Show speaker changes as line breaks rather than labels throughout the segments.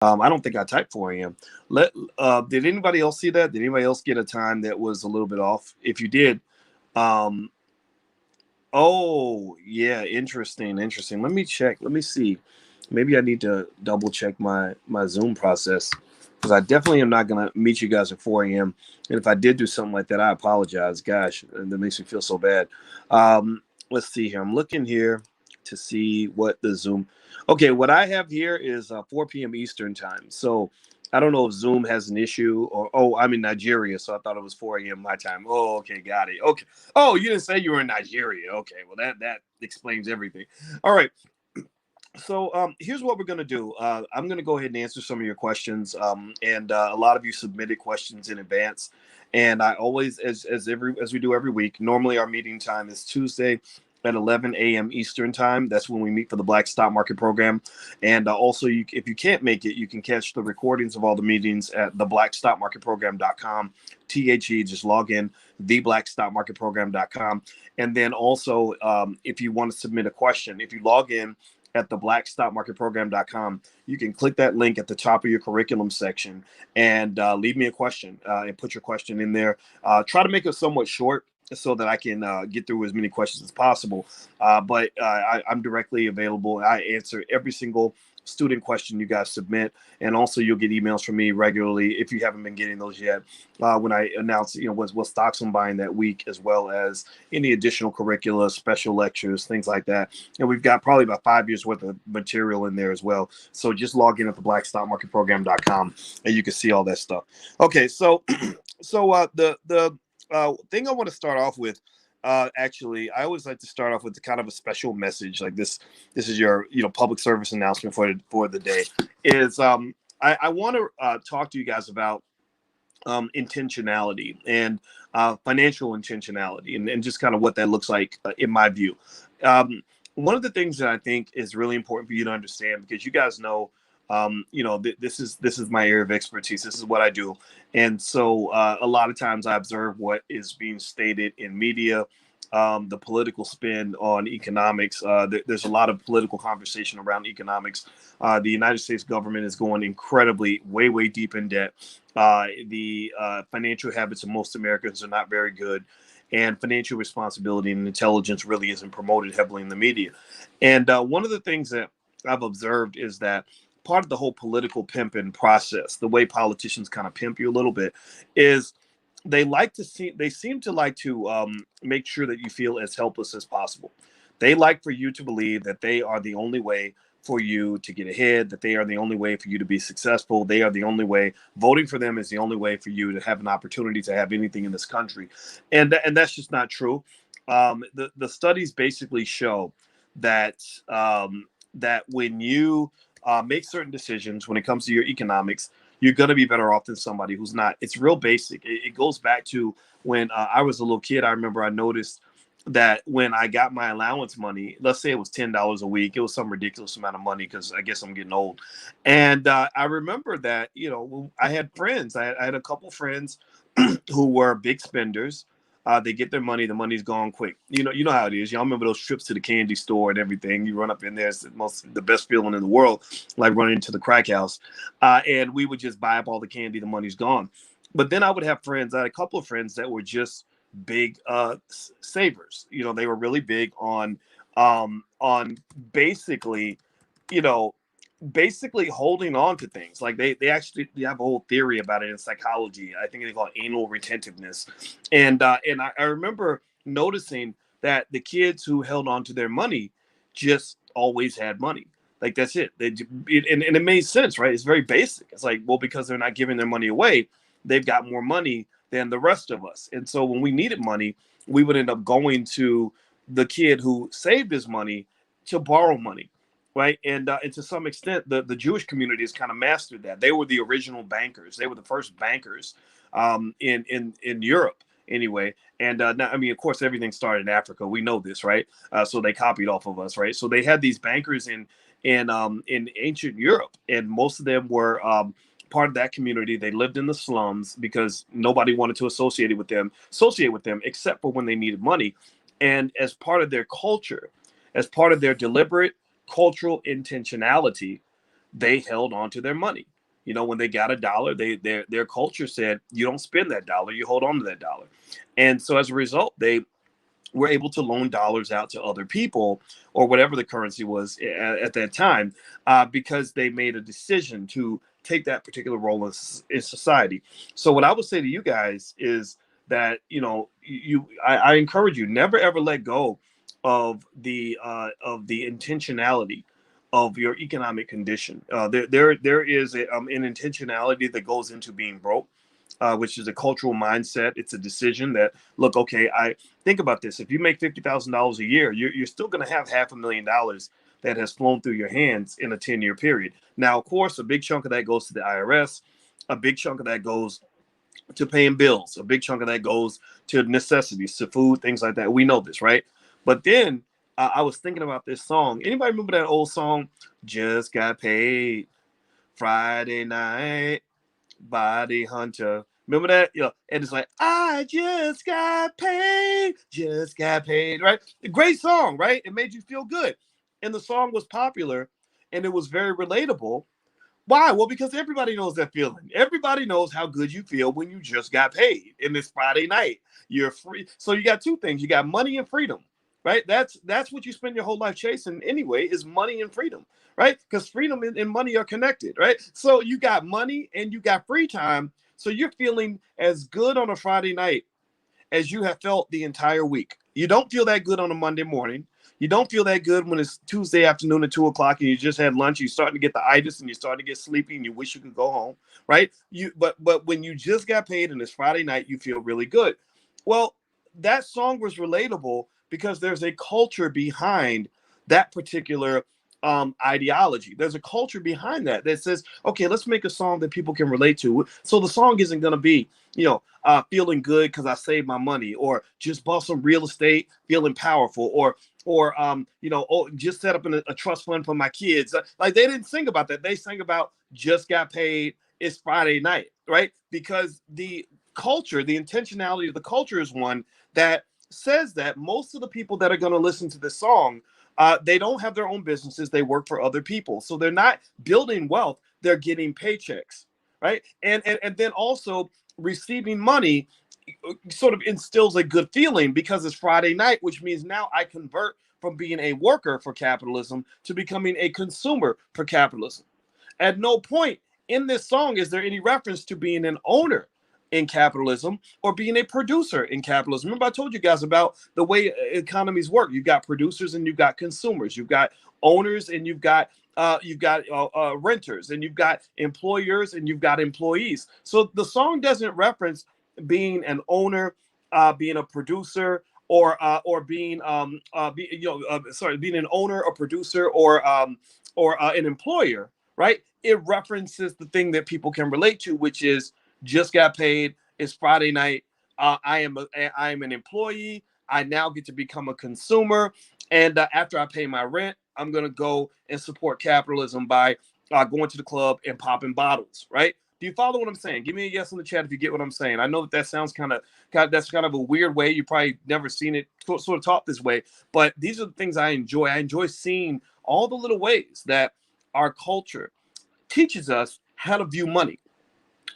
I don't think I typed 4 a.m. Did anybody else see that? Did anybody else get a time that was a little bit off? If you did, um, oh yeah, interesting, interesting. Let me check. Let me see. Maybe I need to double check my Zoom process because I definitely am not gonna meet you guys at 4 a.m. And if I did do something like that, I apologize. Gosh, that makes me feel so bad. Let's see here. I'm looking here to see what the Zoom. Okay, what I have here is 4 p.m. Eastern time. So I don't know if Zoom has an issue or I'm in Nigeria, so I thought it was 4 a.m. my time. Oh, okay, got it. Okay. Oh, you didn't say you were in Nigeria. Okay, well that explains everything. All right. So here's what we're going to do. I'm going to go ahead and answer some of your questions, and a lot of you submitted questions in advance. And I always, as we do every week, normally our meeting time is Tuesday at 11 a.m. Eastern time. That's when we meet for the Black Stock Market Program. And also, if you can't make it, you can catch the recordings of all the meetings at theblackstockmarketprogram.com. Just log in, theblackstockmarketprogram.com. And then also, if you want to submit a question, if you log in at the blackstockmarketprogram.com, you can click that link at the top of your curriculum section and leave me a question and put your question in there. Try to make it somewhat short so that I can get through as many questions as possible. I'm directly available. I answer every single student question you guys submit, and also you'll get emails from me regularly if you haven't been getting those yet when I announce what stocks I'm buying that week, as well as any additional curricula, special lectures, things like that. And we've got probably about 5 years worth of material in there as well. So just log in at the blackstockmarketprogram.com and you can see all that stuff. Okay, so the thing I want to start off with, actually, I always like to start off with kind of a special message like this. This is your public service announcement for the day. Is I want to talk to you guys about intentionality and financial intentionality, and just kind of what that looks like in my view. One of the things that I think is really important for you to understand, because you guys know, this is my area of expertise. This is what I do, and so a lot of times I observe what is being stated in media. The political spin on economics. There's a lot of political conversation around economics. The United States government is going incredibly, way, way deep in debt. The financial habits of most Americans are not very good. And financial responsibility and intelligence really isn't promoted heavily in the media. And one of the things that I've observed is that part of the whole political pimping process, the way politicians kind of pimp you a little bit, is they seem to like to make sure that you feel as helpless as possible. They like for you to believe that they are the only way for you to get ahead, that they are the only way for you to be successful. They are the only way. Voting for them is the only way for you to have an opportunity to have anything in this country. And that's just not true. The studies basically show that that when you make certain decisions when it comes to your economics, you're going to be better off than somebody who's not. It's real basic. It goes back to when I was a little kid. I remember I noticed that when I got my allowance money, let's say it was $10 a week, it was some ridiculous amount of money because I guess I'm getting old. And I remember that, I had friends. I had a couple friends who were big spenders. They get their money, the money's gone quick. You know how it is. Y'all remember those trips to the candy store and everything. You run up in there, it's the best feeling in the world, like running into the crack house. And we would just buy up all the candy, the money's gone. But then I would have friends, I had a couple of friends that were just big savers. They were really big on basically, you know, basically holding on to things. Like they actually have a whole theory about it in psychology. I think they call it anal retentiveness. And I remember noticing that the kids who held on to their money just always had money. Like that's it. And it made sense, right? It's very basic. It's like, well, because they're not giving their money away, they've got more money than the rest of us. And so when we needed money, we would end up going to the kid who saved his money to borrow money, right? And to some extent, the Jewish community has kind of mastered that. They were the original bankers. They were the first bankers in Europe, anyway. And now, I mean, of course, everything started in Africa. We know this, right? So they copied off of us, right? So they had these bankers in ancient Europe, and most of them were part of that community. They lived in the slums because nobody wanted to associate with them, except for when they needed money. And as part of their culture, as part of their deliberate cultural intentionality, they held on to their money. You know, when they got a dollar, their culture said, you don't spend that dollar, you hold on to that dollar. And so as a result, they were able to loan dollars out to other people, or whatever the currency was at that time, because they made a decision to take that particular role in society. So what I would say to you guys is that, you know, I encourage you, never ever let go of the intentionality of your economic condition. There is an intentionality that goes into being broke, which is a cultural mindset. It's a decision that, look, okay, I think about this. If you make $50,000 a year, you're still going to have $500,000 that has flown through your hands in a 10-year period. Now, of course, a big chunk of that goes to the IRS. A big chunk of that goes to paying bills. A big chunk of that goes to necessities, to food, things like that. We know this, right? But then I was thinking about this song. Anybody remember that old song, Just Got Paid Friday Night? Body Hunter. Remember that? You know, and it's like, I just got paid, right? A great song, right? It made you feel good. And the song was popular and it was very relatable. Why? Well, because everybody knows that feeling. Everybody knows how good you feel when you just got paid and it's Friday night. You're free. So you got two things. You got money and freedom, right? That's what you spend your whole life chasing anyway, is money and freedom, right? Because freedom and money are connected, right? So you got money and you got free time. So you're feeling as good on a Friday night as you have felt the entire week. You don't feel that good on a Monday morning. You don't feel that good when it's Tuesday afternoon at 2 o'clock and you just had lunch. You're starting to get the itis and you're starting to get sleepy and you wish you could go home, right? But when you just got paid and it's Friday night, you feel really good. Well, that song was relatable because there's a culture behind that particular ideology. There's a culture behind that says, okay, let's make a song that people can relate to. So the song isn't going to be, feeling good because I saved my money, or just bought some real estate, feeling powerful, or just set up a trust fund for my kids. Like, they didn't sing about that. They sang about just got paid. It's Friday night, right? Because the culture, the intentionality of the culture is one that says that most of the people that are going to listen to this song, they don't have their own businesses. They work for other people. So they're not building wealth. They're getting paychecks, right? And then also receiving money sort of instills a good feeling because it's Friday night, which means now I convert from being a worker for capitalism to becoming a consumer for capitalism. At no point in this song is there any reference to being an owner in capitalism or being a producer in capitalism. Remember, I told you guys about the way economies work. You've got producers and you've got consumers. You've got owners and you've got renters, and you've got employers and you've got employees. So the song doesn't reference being an owner, being a producer, or being being an owner, a producer, or an employer, right? It references the thing that people can relate to, which is just got paid. It's Friday night. I am an employee. I now get to become a consumer, and after I pay my rent, I'm gonna go and support capitalism by going to the club and popping bottles, right? Do you follow what I'm saying? Give me a yes in the chat if you get what I'm saying. I know that sounds kind of a weird way. You probably never seen it sort of taught this way, but these are the things I enjoy. I enjoy seeing all the little ways that our culture teaches us how to view money.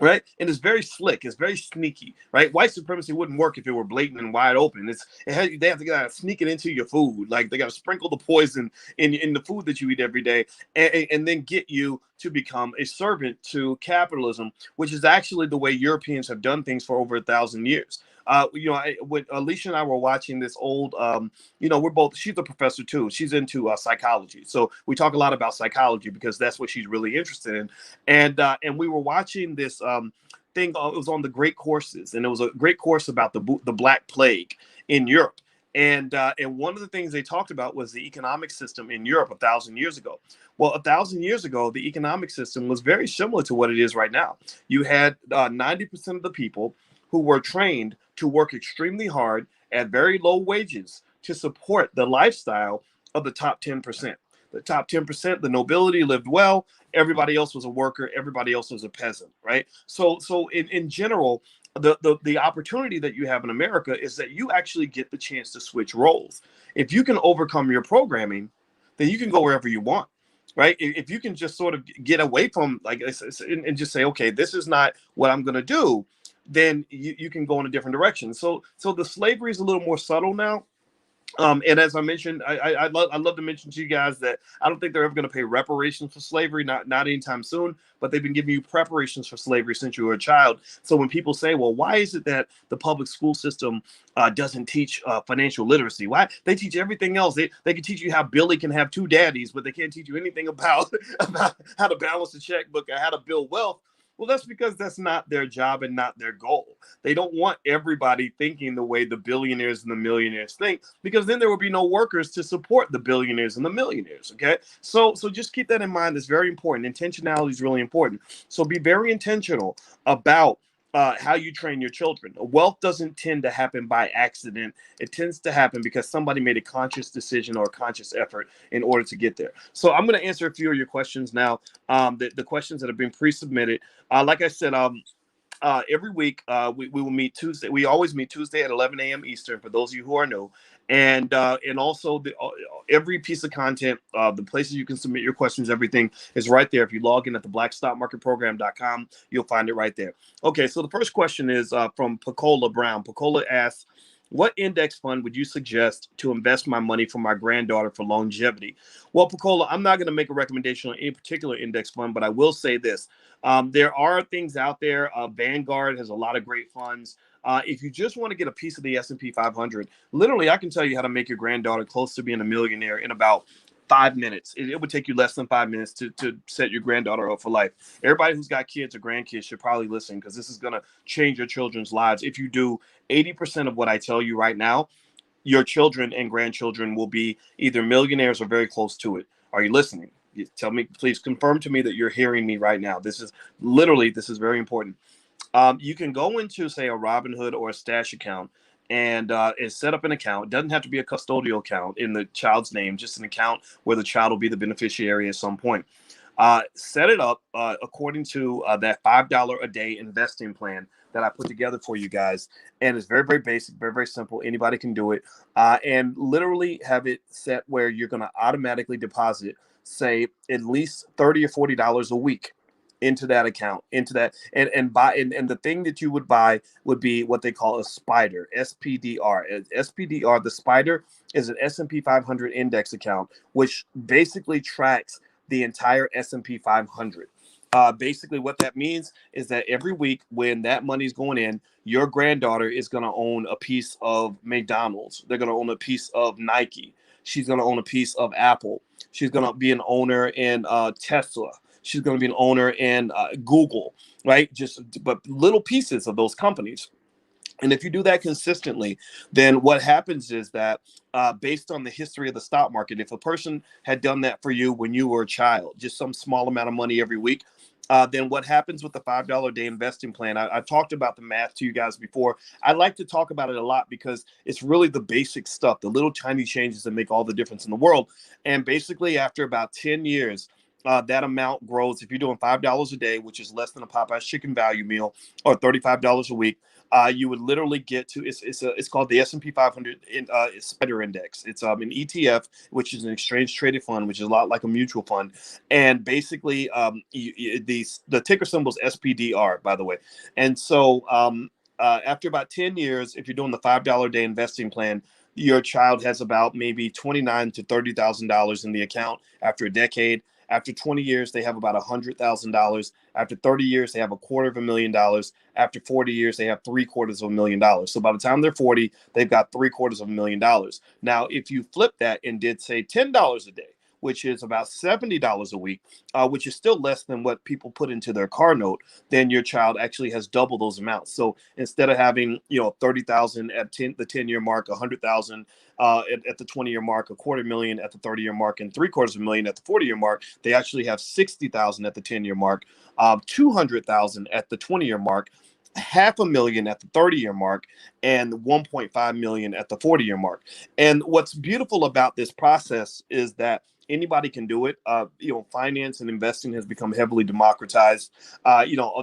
Right, and it's very slick. It's very sneaky. Right, white supremacy wouldn't work if it were blatant and wide open. They have to sneak it into your food. Like, they got to sprinkle the poison in the food that you eat every day, and then get you to become a servant to capitalism, which is actually the way Europeans have done things for over 1,000 years. When Alicia and I were watching this old, she's a professor too. She's into psychology. So we talk a lot about psychology because that's what she's really interested in. And we were watching this thing. It was on the Great Courses, and it was a great course about the Black Plague in Europe. And one of the things they talked about was the economic system in Europe 1,000 years ago. Well, 1,000 years ago, the economic system was very similar to what it is right now. You had 90% of the people who were trained to work extremely hard at very low wages to support the lifestyle of the top 10%. The top 10%, the nobility lived well. Everybody else was a worker. Everybody else was a peasant, right? So in general, the opportunity that you have in America is that you actually get the chance to switch roles. If you can overcome your programming, then you can go wherever you want. right? If you can just sort of get away from and just say, okay, this is not what I'm going to do, then you can go in a different direction. So the slavery is a little more subtle now. And as I mentioned, I love to mention to you guys that I don't think they're ever going to pay reparations for slavery, not anytime soon. But they've been giving you preparations for slavery since you were a child. So when people say, "Well, why is it that the public school system doesn't teach financial literacy? Why they teach everything else? They can teach you how Billy can have two daddies, but they can't teach you anything about about how to balance a checkbook or how to build wealth." Well, that's because that's not their job and not their goal. They don't want everybody thinking the way the billionaires and the millionaires think, because then there will be no workers to support the billionaires and the millionaires. Okay, so just keep that in mind. It's very important. Intentionality is really important. So be very intentional about how you train your children. Wealth doesn't tend to happen by accident. It tends to happen because somebody made a conscious decision or a conscious effort in order to get there. So I'm going to answer a few of your questions now. The questions that have been pre-submitted. Like I said, every week we will meet Tuesday. We always meet Tuesday at 11 a.m. Eastern, for those of you who are new. And also every piece of content, the places you can submit your questions, everything is right there. If you log in at the blackstockmarketprogram.com, you'll find it right there. Okay, so the first question is from Pacola Brown. Pacola asks, what index fund would you suggest to invest my money for my granddaughter for longevity? Well, Pacola, I'm not going to make a recommendation on any particular index fund, but I will say this. There are things out there. Vanguard has a lot of great funds. If you just want to get a piece of the S&P 500, literally, I can tell you how to make your granddaughter close to being a millionaire in about 5 minutes. It would take you less than 5 minutes to set your granddaughter up for life. Everybody who's got kids or grandkids should probably listen, because this is going to change your children's lives. If you do 80% of what I tell you right now, your children and grandchildren will be either millionaires or very close to it. Are you listening? Tell me, please confirm to me that you're hearing me right now. This is very important. You can go into, say, a Robinhood or a Stash account and set up an account. It doesn't have to be a custodial account in the child's name, just an account where the child will be the beneficiary at some point. Set it up according to that $5 a day investing plan that I put together for you guys. And it's very, very basic, very, very simple. Anybody can do it. And literally have it set where you're going to automatically deposit, say, at least $30 or $40 a week into that account, into that, and buy. And the thing that you would buy would be what they call a spider, SPDR. SPDR, the spider, is an S&P 500 index account, which basically tracks the entire S&P 500. Basically, what that means is that every week when that money's going in, your granddaughter is going to own a piece of McDonald's. They're going to own a piece of Nike. She's going to own a piece of Apple. She's going to be an owner in Tesla. She's going to be an owner in Google, right? But little pieces of those companies. And if you do that consistently, then what happens is that based on the history of the stock market, if a person had done that for you when you were a child, just some small amount of money every week, then what happens with the $5 a day investing plan? I talked about the math to you guys before. I like to talk about it a lot because it's really the basic stuff, the little tiny changes that make all the difference in the world. And basically, after about 10 years, that amount grows. If you're doing $5 a day, which is less than a Popeye's chicken value meal, or $35 a week, you would literally get to it's called the S&P 500 Spider Index. It's an ETF, which is an exchange traded fund, which is a lot like a mutual fund. And basically, the ticker symbol is SPDR, by the way. And so after about 10 years, if you're doing the $5 a day investing plan, your child has about maybe $29,000 to $30,000 in the account. After a decade, after 20 years, they have about $100,000. After 30 years, they have $250,000. After 40 years, they have $750,000. So by the time they're 40, they've got $750,000. Now, if you flip that and did, say, $10 a day, which is about $70 a week, which is still less than what people put into their car note, then your child actually has double those amounts. So instead of having 30,000 at the 10-year mark, 100,000 at the 20-year mark, $250,000 at the 30-year mark, and $750,000 at the 40-year mark, they actually have 60,000 at the 10-year mark, 200,000 at the 20-year mark, $500,000 at the 30-year mark, and 1.5 million at the 40-year mark. And what's beautiful about this process is that anybody can do it. Finance and investing has become heavily democratized.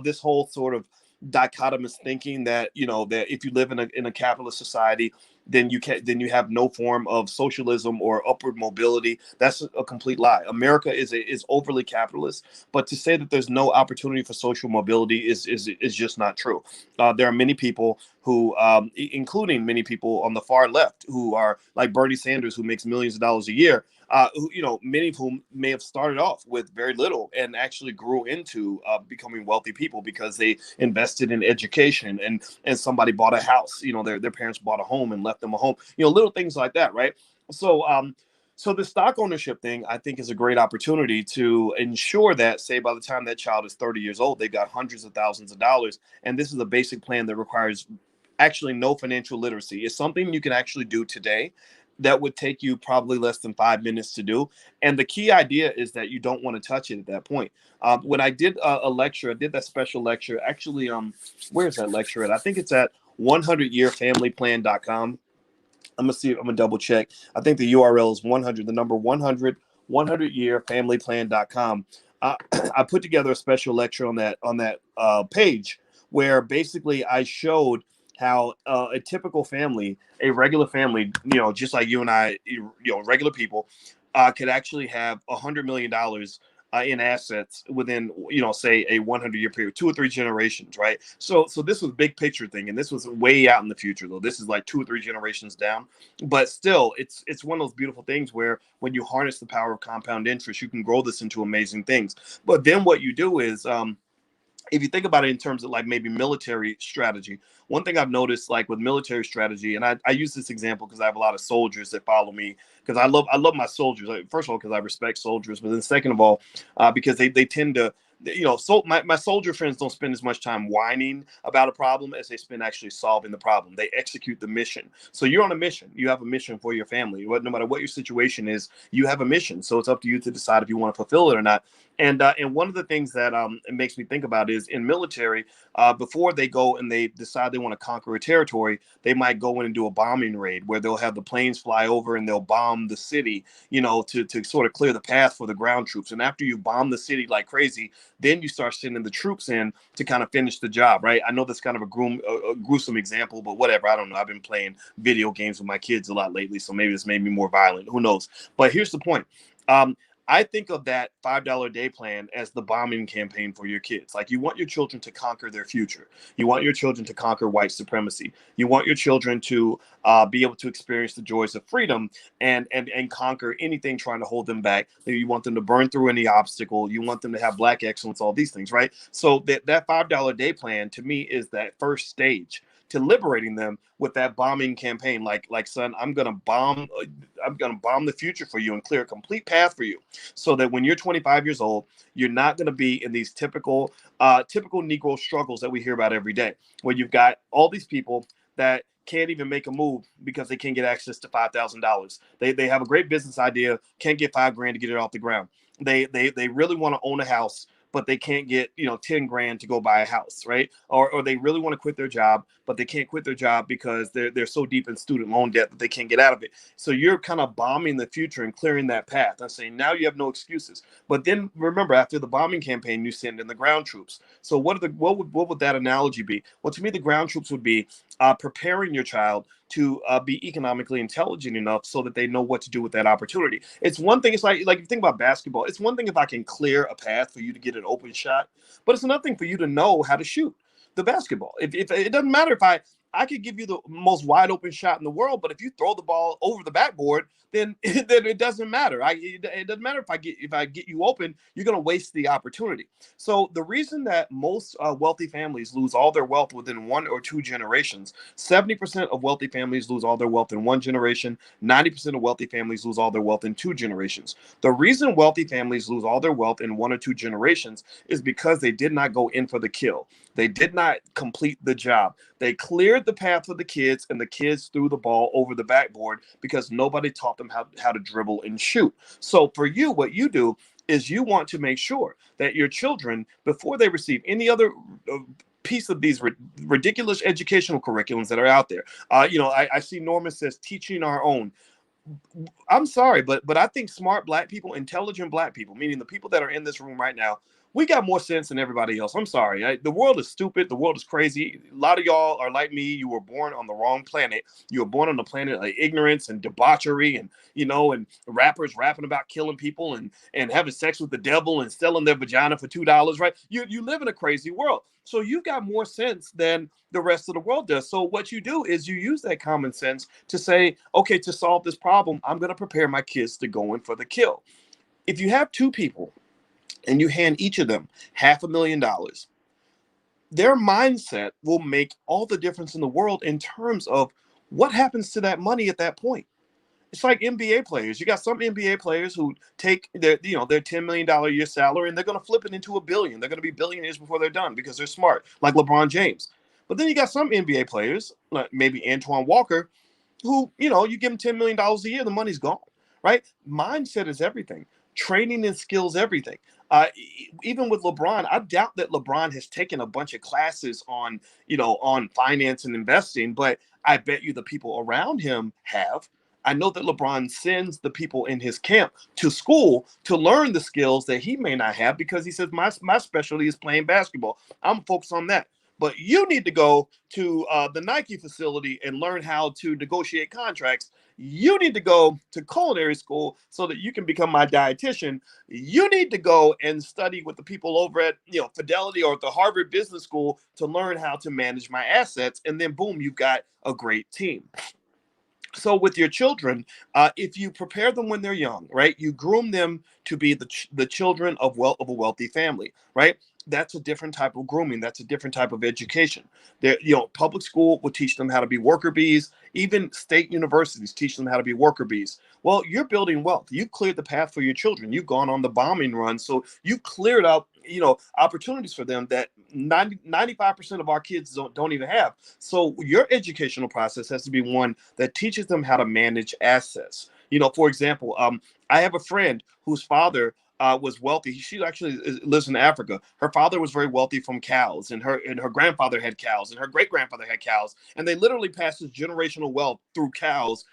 This whole sort of dichotomous thinking that that if you live in a capitalist society, then you have no form of socialism or upward mobility. That's a complete lie. America is overly capitalist, but to say that there's no opportunity for social mobility is just not true. There are many people who, including many people on the far left, who are like Bernie Sanders, who makes millions of dollars a year. Who, many of whom may have started off with very little and actually grew into becoming wealthy people because they invested in education, and somebody bought a house. Their parents bought a home and left them a home. Little things like that, right? So, so the stock ownership thing, I think, is a great opportunity to ensure that, say, by the time that child is 30 years old, they've got hundreds of thousands of dollars. And this is a basic plan that requires actually no financial literacy. It's something you can actually do today that would take you probably less than 5 minutes to do. And the key idea is that you don't want to touch it at that point. When I did a lecture, I did that special lecture. Actually, where's that lecture at? I think it's at 100yearfamilyplan.com. I'm gonna see. I'm gonna double check. I think the URL is 100. The number 100yearfamilyplan.com. I put together a special lecture on that page where basically I showed how a typical family, a regular family, just like you and I, regular people, could actually have $100 million in assets within, say a 100-year period, 2 or 3 generations, right? So this was big picture thing, and this was way out in the future, though. This is like 2 or 3 generations down, but still, it's one of those beautiful things where when you harness the power of compound interest, you can grow this into amazing things. But then what you do is, if you think about it in terms of like maybe military strategy, one thing I've noticed, like with military strategy, and I use this example because I have a lot of soldiers that follow me, because I love my soldiers. Like, first of all, because I respect soldiers, but then second of all, because they tend to, so my soldier friends don't spend as much time whining about a problem as they spend actually solving the problem. They execute the mission. So you're on a mission. You have a mission for your family. No matter what your situation is, you have a mission. So it's up to you to decide if you want to fulfill it or not. And one of the things that it makes me think about is in military, before they go and they decide they want to conquer a territory, they might go in and do a bombing raid where they'll have the planes fly over and they'll bomb the city, to sort of clear the path for the ground troops. And after you bomb the city like crazy, then you start sending the troops in to kind of finish the job, right? I know that's kind of a gruesome example, but whatever. I don't know. I've been playing video games with my kids a lot lately, so maybe it's made me more violent. Who knows? But here's the point. I think of that $5 a day plan as the bombing campaign for your kids. Like, you want your children to conquer their future. You want your children to conquer white supremacy. You want your children to be able to experience the joys of freedom and conquer anything trying to hold them back. You want them to burn through any obstacle. You want them to have Black excellence, all these things, right? So that $5 a day plan to me is that first stage to liberating them with that bombing campaign. Like, son, I'm gonna bomb the future for you and clear a complete path for you, so that when you're 25 years old, you're not gonna be in these typical Negro struggles that we hear about every day, where you've got all these people that can't even make a move because they can't get access to $5,000. They have a great business idea, can't get $5,000 to get it off the ground. They really want to own a house, but they can't get 10 grand to go buy a house, right? Or they really want to quit their job, but they can't quit their job because they're so deep in student loan debt that they can't get out of it. So you're kind of bombing the future and clearing that path. I'm saying now you have no excuses. But then remember, after the bombing campaign, you send in the ground troops. So what would that analogy be? Well, to me, the ground troops would be preparing your child to be economically intelligent enough so that they know what to do with that opportunity. It's one thing. It's like if you think about basketball, it's one thing if I can clear a path for you to get an open shot, but it's another thing for you to know how to shoot the basketball. If it doesn't matter if I could give you the most wide open shot in the world, but if you throw the ball over the backboard, then it doesn't matter. It doesn't matter if I get you open, you're going to waste the opportunity. So the reason that most wealthy families lose all their wealth within 1 or 2 generations, 70% of wealthy families lose all their wealth in 1 generation, 90% of wealthy families lose all their wealth in 2 generations. The reason wealthy families lose all their wealth in 1 or 2 generations is because they did not go in for the kill. They did not complete the job. They cleared the path for the kids, and the kids threw the ball over the backboard because nobody taught them how to dribble and shoot. So for you, what you do is you want to make sure that your children, before they receive any other piece of these ridiculous educational curriculums that are out there, I see Norman says teaching our own. I'm sorry, but I think smart Black people, intelligent Black people, meaning the people that are in this room right now, we got more sense than everybody else. I'm sorry. The world is stupid. The world is crazy. A lot of y'all are like me. You were born on the wrong planet. You were born on the planet of ignorance and debauchery and, and rappers rapping about killing people and having sex with the devil and selling their vagina for $2, right? You live in a crazy world. So you've got more sense than the rest of the world does. So what you do is you use that common sense to say, okay, to solve this problem, I'm going to prepare my kids to go in for the kill. If you have two people and you hand each of them $500,000, their mindset will make all the difference in the world in terms of what happens to that money at that point. It's like NBA players. You got some NBA players who take their $10 million a year salary and they're going to flip it into $1 billion. They're going to be billionaires before they're done because they're smart, like LeBron James. But then you got some NBA players, like maybe Antoine Walker, who, you give him $10 million a year, the money's gone, right? Mindset is everything. Training and skills, everything. Even with LeBron, I doubt that LeBron has taken a bunch of classes on finance and investing, but I bet you the people around him have. I know that LeBron sends the people in his camp to school to learn the skills that he may not have because he says, my specialty is playing basketball. I'm focused on that. But you need to go to the Nike facility and learn how to negotiate contracts. You need to go to culinary school so that you can become my dietitian. You need to go and study with the people over at Fidelity or at the Harvard Business School to learn how to manage my assets. And then boom, you've got a great team. So with your children, if you prepare them when they're young, right, you groom them to be the children of a wealthy family, right? That's a different type of grooming. That's a different type of education. There, public school will teach them how to be worker bees. Even state universities teach them how to be worker bees. Well, you're building wealth. You've cleared the path for your children. You've gone on the bombing run. So you've cleared out, opportunities for them that 95% of our kids don't even have. So your educational process has to be one that teaches them how to manage assets. For example, I have a friend whose father was wealthy. She actually lives in Africa. Her father was very wealthy from cows, and her grandfather had cows, and her great grandfather had cows, and they literally passed this generational wealth through cows,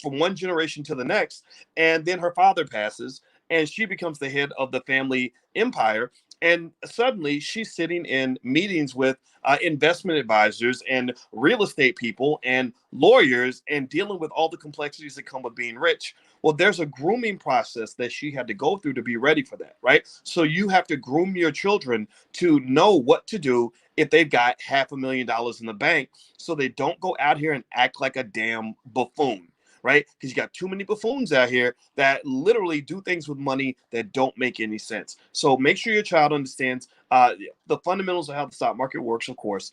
from one generation to the next. And then her father passes, and she becomes the head of the family empire. And suddenly she's sitting in meetings with investment advisors and real estate people and lawyers and dealing with all the complexities that come with being rich. Well, there's a grooming process that she had to go through to be ready for that, right? So you have to groom your children to know what to do if they've got $500,000 in the bank so they don't go out here and act like a damn buffoon. Right? Because you got too many buffoons out here that literally do things with money that don't make any sense. So make sure your child understands the fundamentals of how the stock market works, of course.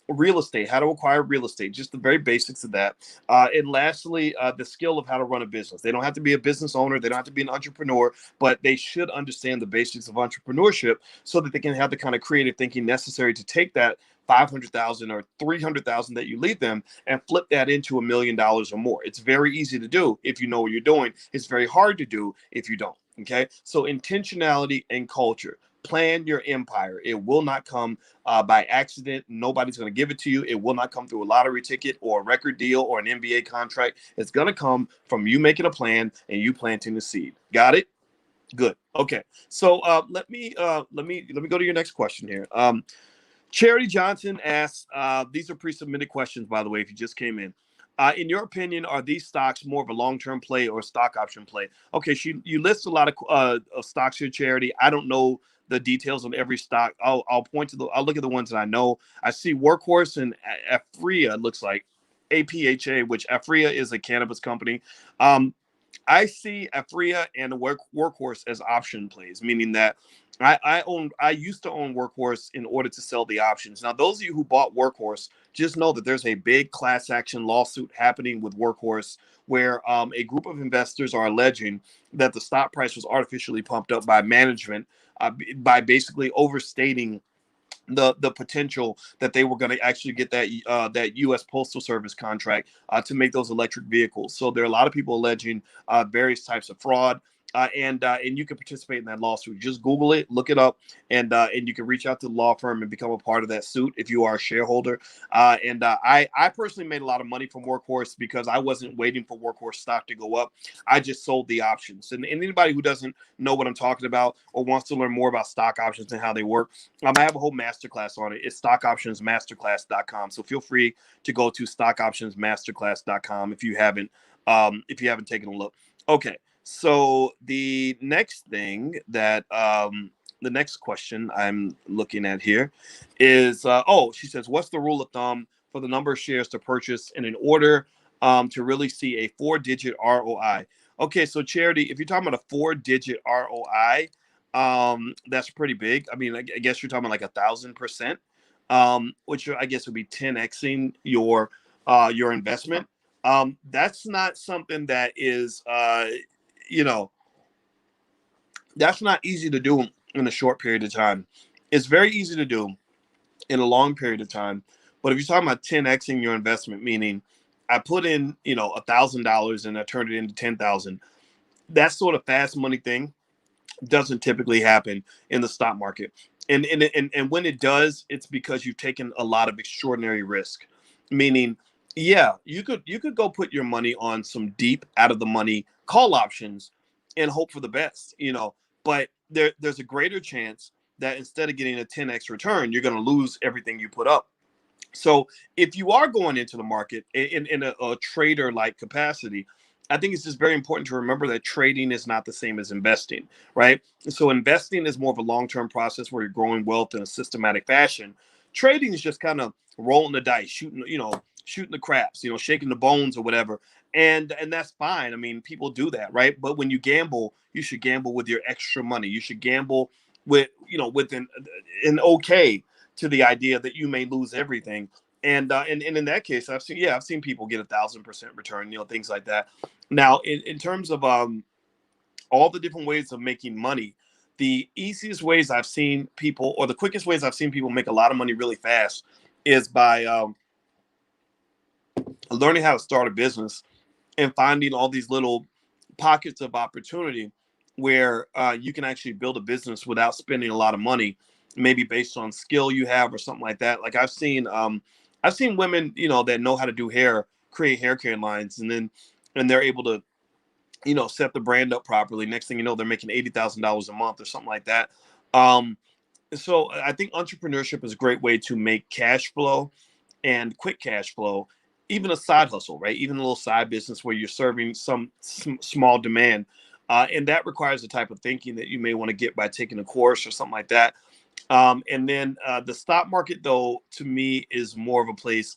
Real estate, how to acquire real estate, just the very basics of that. And lastly, the skill of how to run a business. They don't have to be a business owner. They don't have to be an entrepreneur, but they should understand the basics of entrepreneurship so that they can have the kind of creative thinking necessary to take that 500,000 or 300,000 that you leave them and flip that into $1 million or more. It's very easy to do if you know what you're doing. It's very hard to do if you don't. Okay. So intentionality and culture. Plan your empire. It will not come by accident. Nobody's going to give it to you. It will not come through a lottery ticket or a record deal or an NBA contract. It's going to come from you making a plan and you planting the seed. Got it? Good. Okay. So let me go to your next question here. Charity Johnson asks, these are pre-submitted questions, by the way, if you just came in. In your opinion, are these stocks more of a long-term play or a stock option play? Okay, you list a lot of stocks here, Charity. I don't know the details on every stock. I'll look at the ones that I know. I see Workhorse and Afria, looks like APHA, which Afria is a cannabis company. I see Afria and Workhorse as option plays, meaning that I used to own Workhorse in order to sell the options. Now, those of you who bought Workhorse, just know that there's a big class action lawsuit happening with Workhorse where a group of investors are alleging that the stock price was artificially pumped up by management by basically overstating the potential that they were going to actually get that U.S. Postal Service contract to make those electric vehicles. So there are a lot of people alleging various types of fraud. and you can participate in that lawsuit. Just Google it, look it up, and you can reach out to the law firm and become a part of that suit if you are a shareholder. I personally made a lot of money from Workhorse because I wasn't waiting for Workhorse stock to go up. I just sold the options. And anybody who doesn't know what I'm talking about or wants to learn more about stock options and how they work, I have a whole masterclass on it. It's stockoptionsmasterclass.com. So feel free to go to stockoptionsmasterclass.com if you haven't taken a look. Okay. So the next thing that the next question I'm looking at here is she says, what's the rule of thumb for the number of shares to purchase and in order to really see a 4-digit ROI? Okay, so Charity, if you're talking about a 4-digit ROI, that's pretty big. I mean, I guess you're talking about like 1,000%, which I guess would be 10xing your investment. That's not something that is that's not easy to do in a short period of time. It's very easy to do in a long period of time. But if you're talking about 10xing your investment, meaning I put in, $1,000 and I turned it into 10,000, that sort of fast money thing doesn't typically happen in the stock market. And when it does, it's because you've taken a lot of extraordinary risk. Meaning, yeah, you could go put your money on some deep out of the money call options and hope for the best, but there's a greater chance that instead of getting a 10x return, you're going to lose everything you put up. So if you are going into the market in a trader like capacity, I think it's just very important to remember that trading is not the same as investing, right? So investing is more of a long-term process where you're growing wealth in a systematic fashion. Trading is just kind of rolling the dice, shooting the craps, shaking the bones or whatever. And that's fine. I mean, people do that, right? But when you gamble, you should gamble with your extra money. You should gamble with an okay to the idea that you may lose everything. And in that case, I've seen people get 1,000% return, things like that. Now, in terms of all the different ways of making money, the easiest ways I've seen people, or the quickest ways I've seen people make a lot of money really fast, is by learning how to start a business and finding all these little pockets of opportunity where you can actually build a business without spending a lot of money, maybe based on skill you have or something like that. Like I've seen women, that know how to do hair, create hair care lines, and they're able to, set the brand up properly. Next thing you know, they're making $80,000 a month or something like that. So I think entrepreneurship is a great way to make cash flow and quick cash flow, even a side hustle, right? Even a little side business where you're serving some small demand. And that requires the type of thinking that you may want to get by taking a course or something like that. And then the stock market, though, to me, is more of a place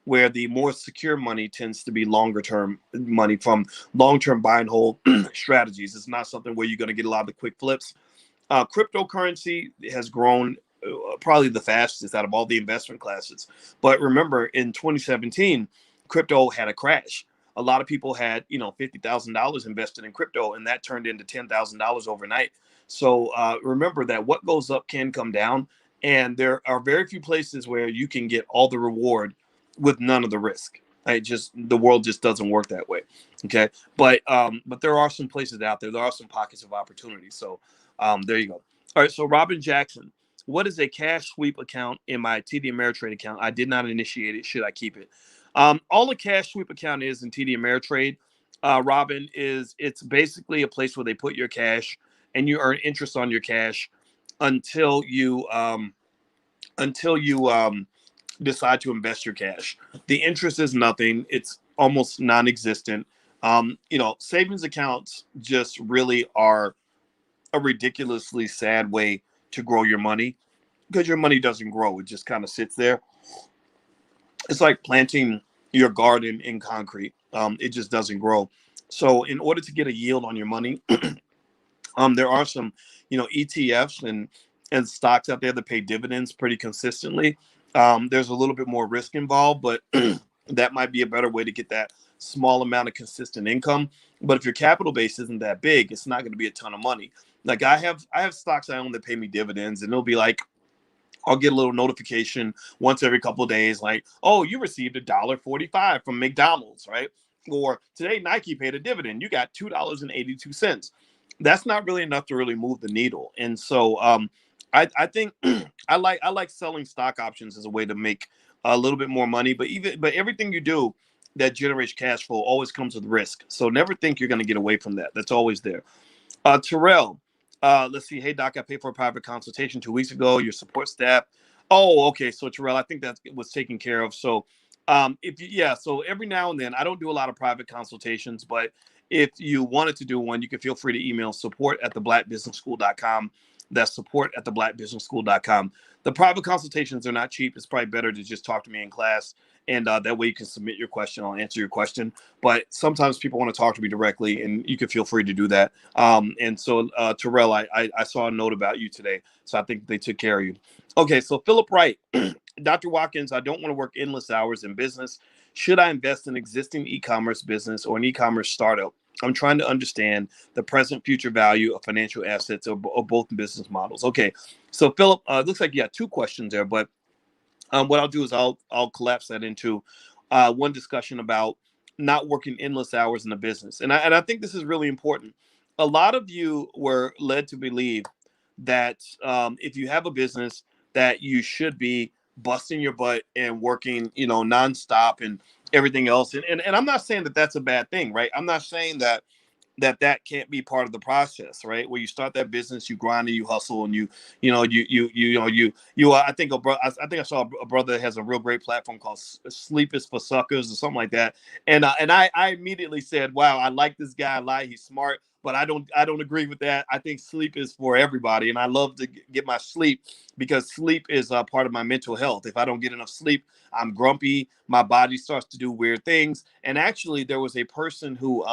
where the more secure money tends to be longer term money from long-term buy and hold strategies. It's not something where you're going to get a lot of the quick flips. Cryptocurrency has grown probably the fastest out of all the investment classes. But remember, in 2017, crypto had a crash. A lot of people had, $50,000 invested in crypto, and that turned into $10,000 overnight. So remember that what goes up can come down, and there are very few places where you can get all the reward with none of the risk. The world just doesn't work that way. Okay, but there are some places out there. There are some pockets of opportunity. So there you go. All right. So Robin Jackson, what is a cash sweep account in my TD Ameritrade account? I did not initiate it. Should I keep it? All a cash sweep account is in TD Ameritrade, Robin, is it's basically a place where they put your cash and you earn interest on your cash until you decide to invest your cash. The interest is nothing. It's almost non-existent. Savings accounts just really are a ridiculously sad way to grow your money because your money doesn't grow. It just kind of sits there. It's like planting your garden in concrete. It just doesn't grow. So in order to get a yield on your money, there are some, ETFs and stocks out there that pay dividends pretty consistently. There's a little bit more risk involved, but that might be a better way to get that small amount of consistent income. But if your capital base isn't that big, it's not going to be a ton of money. Like I have stocks I own that pay me dividends, and it'll be like I'll get a little notification once every couple of days, like, oh, you received $1.45 from McDonald's, right? Or today Nike paid a dividend. You got $2.82. that's not really enough to really move the needle. And so I think I like selling stock options as a way to make a little bit more money. But everything you do that generates cash flow always comes with risk. So never think you're going to get away from that. That's always there. Terrell, let's see. Hey, Doc, I paid for a private consultation 2 weeks ago. Your support staff. Oh, okay. So Terrell, I think that was taken care of. So, so every now and then, I don't do a lot of private consultations, but if you wanted to do one, you can feel free to email support at theblackbusinessschool.com. That's support at theblackbusinessschool.com. The private consultations are not cheap. It's probably better to just talk to me in class. And that way you can submit your question. I'll answer your question. But sometimes people want to talk to me directly, and you can feel free to do that. And so, Terrell, I saw a note about you today, so I think they took care of you. Okay, so Philip Wright, Dr. Watkins, I don't want to work endless hours in business. Should I invest in existing e-commerce business or an e-commerce startup? I'm trying to understand the present future value of financial assets or both business models. Okay, so Philip, it looks like you got two questions there, but what I'll do is I'll collapse that into one discussion about not working endless hours in a business, and I think this is really important. A lot of you were led to believe that if you have a business, that you should be busting your butt and working, nonstop and everything else. And I'm not saying that that's a bad thing, right? I'm not saying that can't be part of the process, right? Where you start that business, you grind and you hustle, and I think I saw a brother that has a real great platform called Sleep is for Suckers or something like that. And I immediately said, wow, I like this guy a lot. He's smart, but I don't agree with that. I think sleep is for everybody, and I love to get my sleep because sleep is a part of my mental health. If I don't get enough sleep, I'm grumpy. My body starts to do weird things. And actually, there was a person who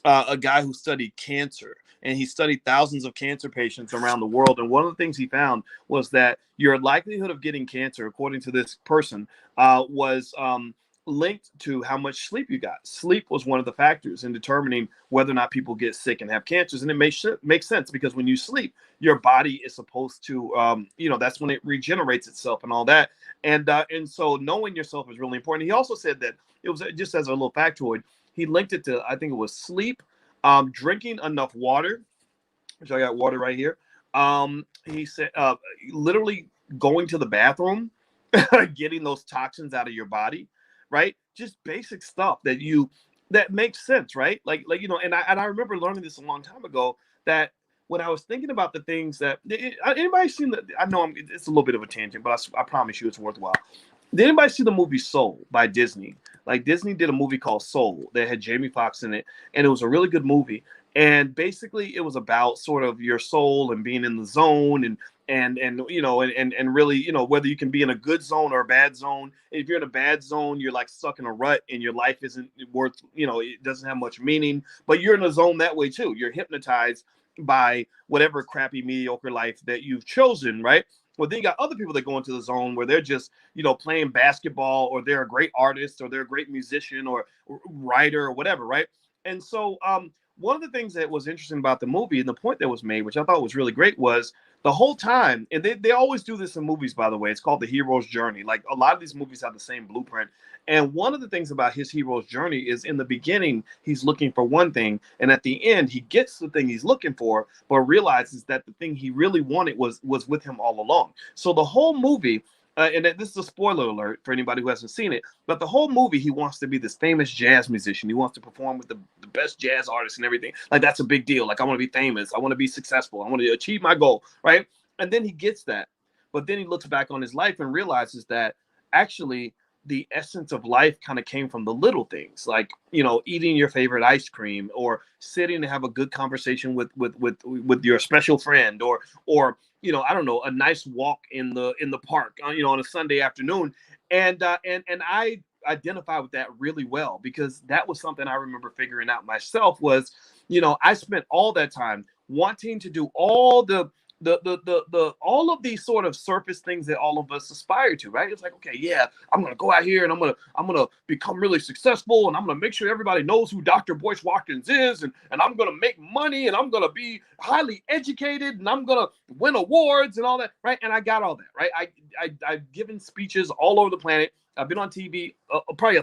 a guy who studied cancer, and he studied thousands of cancer patients around the world. And one of the things he found was that your likelihood of getting cancer, according to this person, was linked to how much sleep you got. Sleep was one of the factors in determining whether or not people get sick and have cancers. And it makes sense because when you sleep, your body is supposed to, that's when it regenerates itself and all that. And so knowing yourself is really important. He also said that it was just as a little factoid. He linked it to, I think it was sleep, drinking enough water, which I got water right here. He said, literally going to the bathroom, getting those toxins out of your body, right? Just basic stuff that makes sense, right? And I remember learning this a long time ago that when I was thinking about the things that anybody seen that, I know it's a little bit of a tangent, but I promise you it's worthwhile. Did anybody see the movie Soul by Disney? Like Disney did a movie called Soul that had Jamie Foxx in it, and it was a really good movie. And basically, it was about sort of your soul and being in the zone, and really, whether you can be in a good zone or a bad zone. If you're in a bad zone, you're like stuck in a rut, and your life isn't worth, it doesn't have much meaning. But you're in a zone that way too. You're hypnotized by whatever crappy, mediocre life that you've chosen, right? Well, then you got other people that go into the zone where they're just, playing basketball, or they're a great artist, or they're a great musician or writer or whatever, right? And so one of the things that was interesting about the movie and the point that was made, which I thought was really great, was the whole time, and they always do this in movies, by the way, it's called the hero's journey. Like a lot of these movies have the same blueprint. And one of the things about his hero's journey is in the beginning, he's looking for one thing. And at the end, he gets the thing he's looking for, but realizes that the thing he really wanted was with him all along. So the whole movie, and this is a spoiler alert for anybody who hasn't seen it, but the whole movie, he wants to be this famous jazz musician. He wants to perform with the best jazz artists and everything. Like, that's a big deal. Like, I want to be famous. I want to be successful. I want to achieve my goal, right? And then he gets that. But then he looks back on his life and realizes that actually the essence of life kind of came from the little things, like, eating your favorite ice cream, or sitting to have a good conversation with your special friend, or I don't know, a nice walk in the park, on a Sunday afternoon. And I identify with that really well, because that was something I remember figuring out myself was, I spent all that time wanting to do all the all of these sort of surface things that all of us aspire to, right? It's like, okay, yeah, I'm gonna go out here and I'm gonna become really successful, and I'm gonna make sure everybody knows who Dr. Boyce Watkins is, and I'm gonna make money, and I'm gonna be highly educated, and I'm gonna win awards and all that, right? And I got all that, right? I've given speeches all over the planet. I've been on TV probably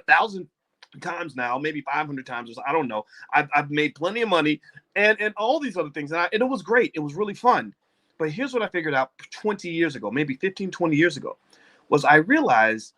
times now, maybe 500 times, or so, I don't know. I've made plenty of money and all these other things. And it was great. It was really fun. But here's what I figured out 20 years ago, maybe 15, 20 years ago, was I realized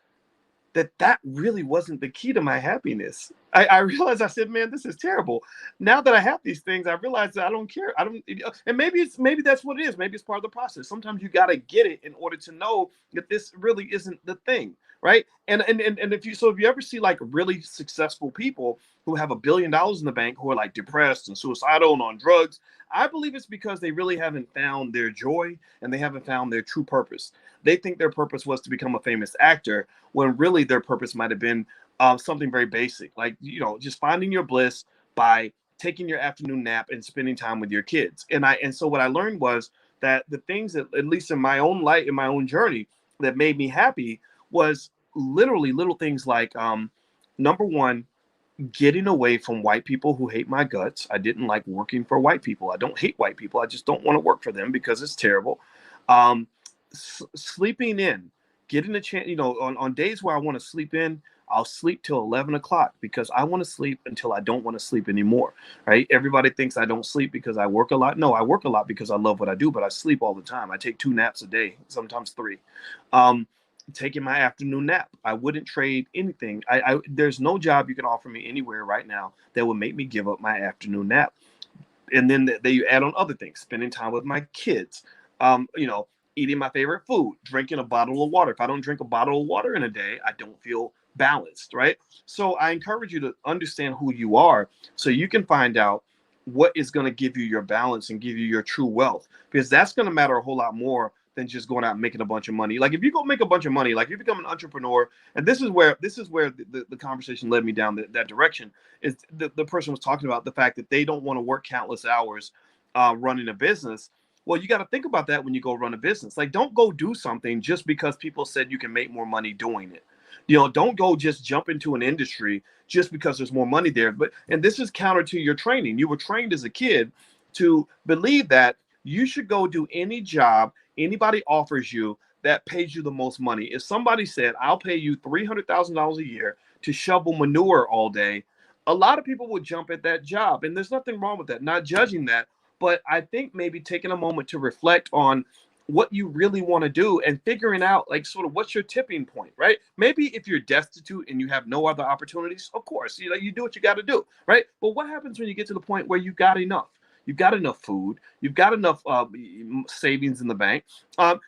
that really wasn't the key to my happiness. I realized, I said, man, this is terrible. Now that I have these things, I realize that I don't care. I don't, and maybe that's what it is. Maybe it's part of the process. Sometimes you got to get it in order to know that this really isn't the thing. Right. And if you ever see like really successful people who have $1 billion in the bank, who are like depressed and suicidal and on drugs, I believe it's because they really haven't found their joy and they haven't found their true purpose. They think their purpose was to become a famous actor, when really their purpose might have been something very basic, like, just finding your bliss by taking your afternoon nap and spending time with your kids. And so what I learned was that the things that, at least in my own life, in my own journey, that made me happy was literally little things like, number one, getting away from white people who hate my guts. I didn't like working for white people. I don't hate white people. I just don't want to work for them because it's terrible. Sleeping in, getting a chance, on days where I want to sleep in, I'll sleep till 11 o'clock because I want to sleep until I don't want to sleep anymore, right? Everybody thinks I don't sleep because I work a lot. No, I work a lot because I love what I do, but I sleep all the time. I take 2 naps a day, sometimes 3. Taking my afternoon nap. I wouldn't trade anything. There's no job you can offer me anywhere right now that would make me give up my afternoon nap. And then you add on other things, spending time with my kids, eating my favorite food, drinking a bottle of water. If I don't drink a bottle of water in a day, I don't feel balanced, right? So I encourage you to understand who you are so you can find out what is going to give you your balance and give you your true wealth, because that's going to matter a whole lot more than just going out and making a bunch of money. Like if you go make a bunch of money, like you become an entrepreneur, and this is where the conversation led me down that direction, is the person was talking about the fact that they don't want to work countless hours running a business. Well, you got to think about that when you go run a business. Like, don't go do something just because people said you can make more money doing it. Don't go just jump into an industry just because there's more money there. And this is counter to your training. You were trained as a kid to believe that you should go do any job anybody offers you that pays you the most money. If somebody said, I'll pay you $300,000 a year to shovel manure all day, a lot of people would jump at that job. And there's nothing wrong with that. Not judging that. But I think maybe taking a moment to reflect on what you really want to do and figuring out, like, sort of what's your tipping point, right? Maybe if you're destitute and you have no other opportunities, of course, you do what you got to do, right? But what happens when you get to the point where you've got enough? You've got enough food. You've got enough savings in the bank.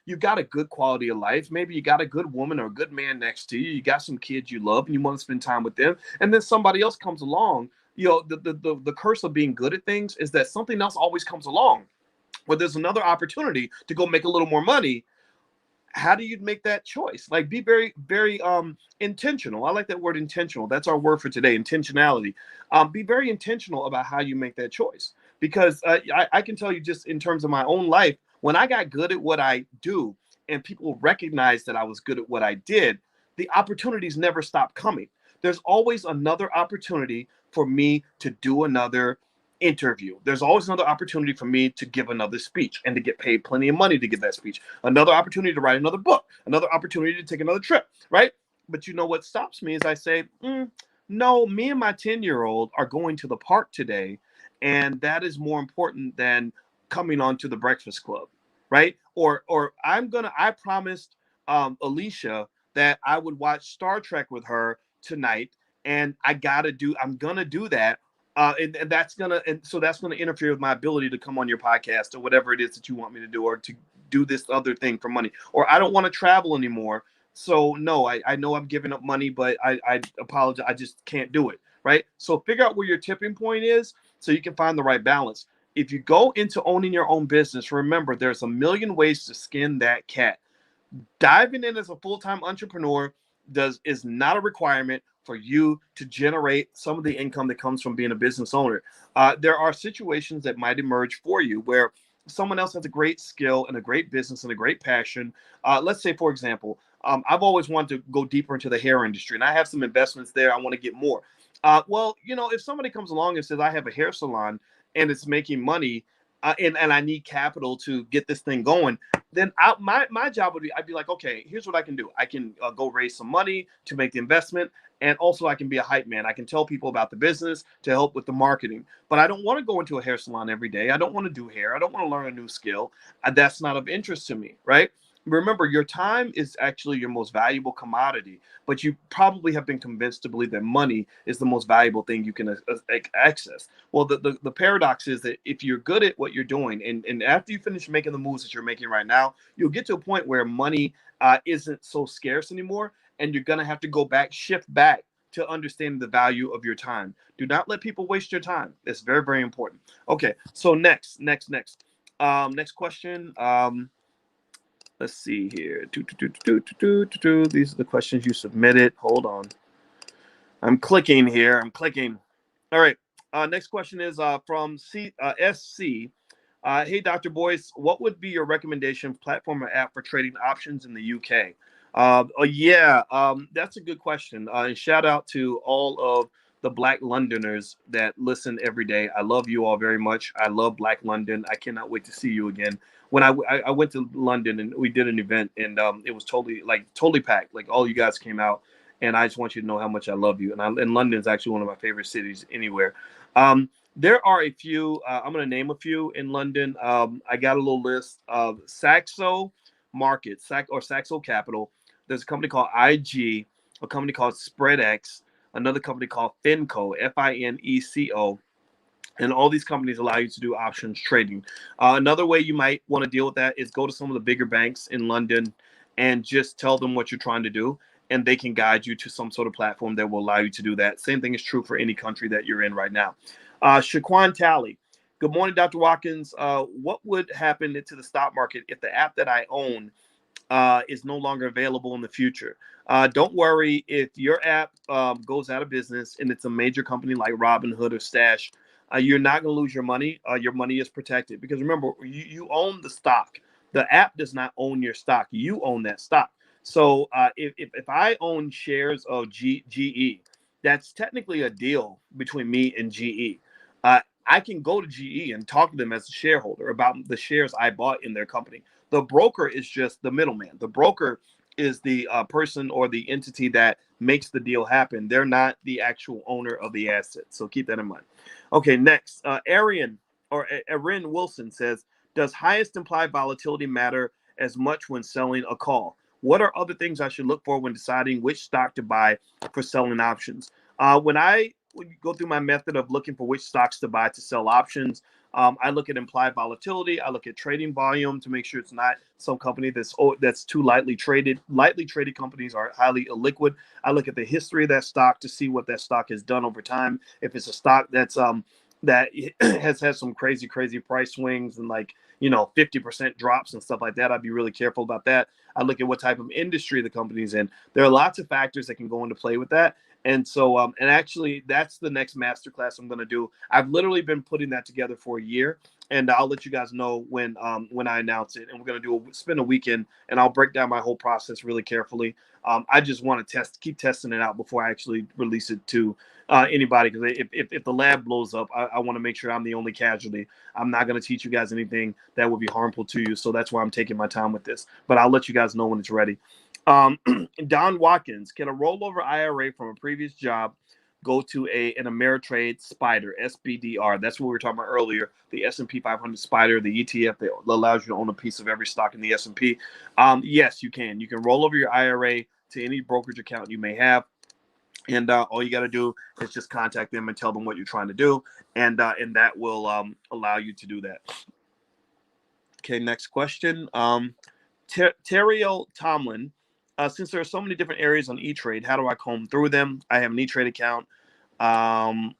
You've got a good quality of life. Maybe you got a good woman or a good man next to you. You got some kids you love and you want to spend time with them. And then somebody else comes along. The curse of being good at things is that something else always comes along where there's another opportunity to go make a little more money. How do you make that choice? Like, be very, very intentional. I like that word, intentional. That's our word for today, intentionality. Be very intentional about how you make that choice. Because I can tell you, just in terms of my own life, when I got good at what I do and people recognized that I was good at what I did, the opportunities never stopped coming. There's always another opportunity for me to do another interview. There's always another opportunity for me to give another speech and to get paid plenty of money to give that speech. Another opportunity to write another book. Another opportunity to take another trip, right? But you know what stops me is I say, no, me and my 10-year-old are going to the park today, and that is more important than coming on to the Breakfast Club, right? Or I promised Alicia that I would watch Star Trek with her tonight, and I'm gonna do that. And that's gonna interfere with my ability to come on your podcast or whatever it is that you want me to do, or to do this other thing for money. Or I don't want to travel anymore. So no, I know I'm giving up money, but I apologize. I just can't do it. Right. So figure out where your tipping point is so you can find the right balance. If you go into owning your own business, remember there's a million ways to skin that cat. Diving in as a full-time entrepreneur is not a requirement for you to generate some of the income that comes from being a business owner. There are situations that might emerge for you where someone else has a great skill and a great business and a great passion. Let's say, for example, I've always wanted to go deeper into the hair industry, and I have some investments there. I want to get more. If somebody comes along and says, I have a hair salon and it's making money, and I need capital to get this thing going, then my job would be, I'd be like, okay, here's what I can do. I can go raise some money to make the investment. And also I can be a hype man. I can tell people about the business to help with the marketing. But I don't want to go into a hair salon every day. I don't want to do hair. I don't want to learn a new skill. That's not of interest to me, right? Remember, your time is actually your most valuable commodity, but you probably have been convinced to believe that money is the most valuable thing you can access. Well, the paradox is that if you're good at what you're doing, and after you finish making the moves that you're making right now, you'll get to a point where money isn't so scarce anymore, and you're going to have to shift back to understanding the value of your time. Do not let people waste your time. It's very, very important. Okay, so next question. Let's see here. These are the questions you submitted. Hold on. I'm clicking here. All right. Next question is from SC. Hey, Dr. Boyce, what would be your recommendation platform or app for trading options in the UK? That's a good question. And shout out to all of the Black Londoners that listen every day. I love you all very much. I love Black London. I cannot wait to see you again. When I went to London and we did an event, and it was totally packed. Like, all you guys came out, and I just want you to know how much I love you. And London is actually one of my favorite cities anywhere. There are a few. I'm going to name a few in London. I got a little list of Saxo Market, Saxo Capital. There's a company called IG, a company called SpreadX, another company called Finco, FINECO. And all these companies allow you to do options trading. Another way you might want to deal with that is go to some of the bigger banks in London and just tell them what you're trying to do, and they can guide you to some sort of platform that will allow you to do that. Same thing is true for any country that you're in right now. Shaquan Talley. Good morning, Dr. Watkins. What would happen to the stock market if the app that I own is no longer available in the future? Don't worry if your app goes out of business and it's a major company like Robinhood or Stash. You're not going to lose your money. Your money is protected because remember, you own the stock. The app does not own your stock. You own that stock. So if I own shares of GE, that's technically a deal between me and GE. I can go to GE and talk to them as a shareholder about the shares I bought in their company. The broker is just the middleman. The broker is the person or the entity that makes the deal happen. They're not the actual owner of the asset. So keep that in mind. Okay, next, Erin Wilson says, does highest implied volatility matter as much when selling a call? What are other things I should look for when deciding which stock to buy for selling options? When I go through my method of looking for which stocks to buy to sell options, I look at implied volatility. I look at trading volume to make sure it's not some company that's too lightly traded. Lightly traded companies are highly illiquid. I look at the history of that stock to see what that stock has done over time. If it's a stock that has had some crazy price swings and 50% drops and stuff like that, I'd be really careful about that. I look at what type of industry the company's in. There are lots of factors that can go into play with that. And so, and actually, that's the next masterclass I'm going to do. I've literally been putting that together for a year, and I'll let you guys know when I announce it. And we're going to spend a weekend, and I'll break down my whole process really carefully. I just want to keep testing it out before I actually release it to anybody. Because if the lab blows up, I want to make sure I'm the only casualty. I'm not going to teach you guys anything that would be harmful to you. So that's why I'm taking my time with this. But I'll let you guys know when it's ready. Don Watkins, can a rollover IRA from a previous job go to an Ameritrade SPDR, SPDR? That's what we were talking about earlier, the S&P 500 SPDR, the ETF that allows you to own a piece of every stock in the S&P. Yes, you can. You can roll over your IRA to any brokerage account you may have. And all you got to do is just contact them and tell them what you're trying to do. And that will allow you to do that. Okay, next question. Terriel Tomlin. Since there are so many different areas on E-Trade, how do I comb through them? I have an E-Trade account. How